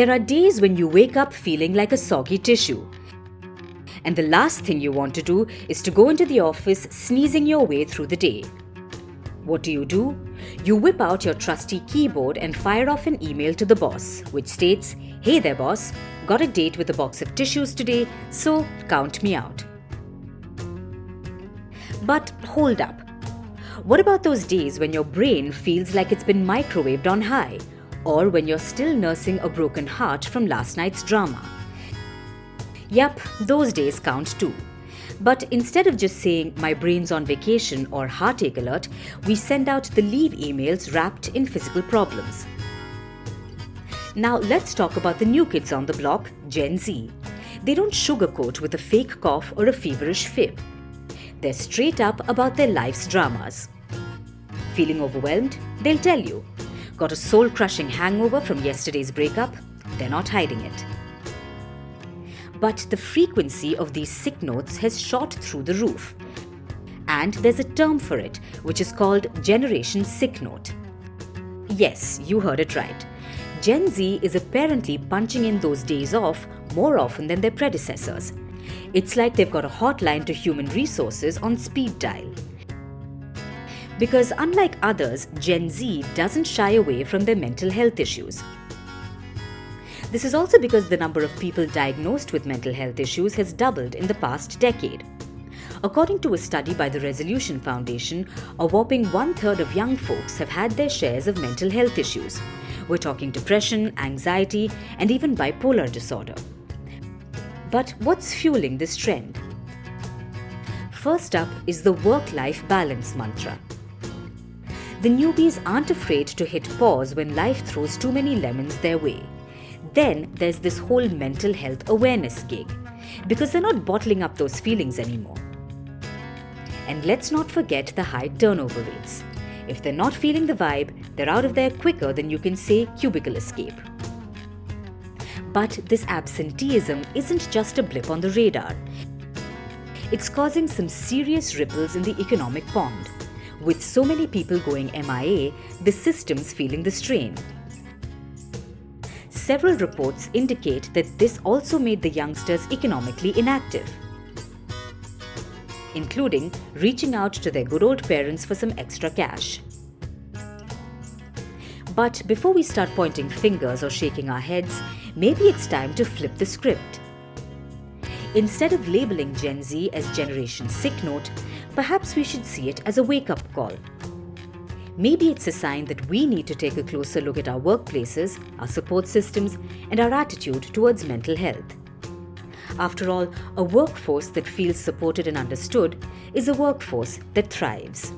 There are days when you wake up feeling like a soggy tissue. And the last thing you want to do is to go into the office sneezing your way through the day. What do? You whip out your trusty keyboard and fire off an email to the boss, which states, "Hey there boss, got a date with a box of tissues today, so count me out." But hold up. What about those days when your brain feels like it's been microwaved on high, or when you're still nursing a broken heart from last night's drama? Yup, those days count too. But instead of just saying "my brain's on vacation" or "heartache alert," we send out the leave emails wrapped in physical problems. Now let's talk about the new kids on the block, Gen Z. They don't sugarcoat with a fake cough or a feverish fib. They're straight up about their life's dramas. Feeling overwhelmed? They'll tell you. Got a soul-crushing hangover from yesterday's breakup? They're not hiding it. But the frequency of these sick notes has shot through the roof. And there's a term for it, which is called Generation Sicknote. Yes, you heard it right. Gen Z is apparently punching in those days off more often than their predecessors. It's like they've got a hotline to human resources on speed dial. Because unlike others, Gen Z doesn't shy away from their mental health issues. This is also because the number of people diagnosed with mental health issues has doubled in the past decade. According to a study by the Resolution Foundation, a whopping 1/3 of young folks have had their shares of mental health issues. We're talking depression, anxiety, and even bipolar disorder. But what's fueling this trend? First up is the work-life balance mantra. The newbies aren't afraid to hit pause when life throws too many lemons their way. Then there's this whole mental health awareness gig, because they're not bottling up those feelings anymore. And let's not forget the high turnover rates. If they're not feeling the vibe, they're out of there quicker than you can say cubicle escape. But this absenteeism isn't just a blip on the radar. It's causing some serious ripples in the economic pond. With so many people going MIA, the system's feeling the strain. Several reports indicate that this also made the youngsters economically inactive, including reaching out to their good old parents for some extra cash. But before we start pointing fingers or shaking our heads, maybe it's time to flip the script. Instead of labeling Gen Z as Generation Sicknote, perhaps we should see it as a wake-up call. Maybe it's a sign that we need to take a closer look at our workplaces, our support systems, and our attitude towards mental health. After all, a workforce that feels supported and understood is a workforce that thrives.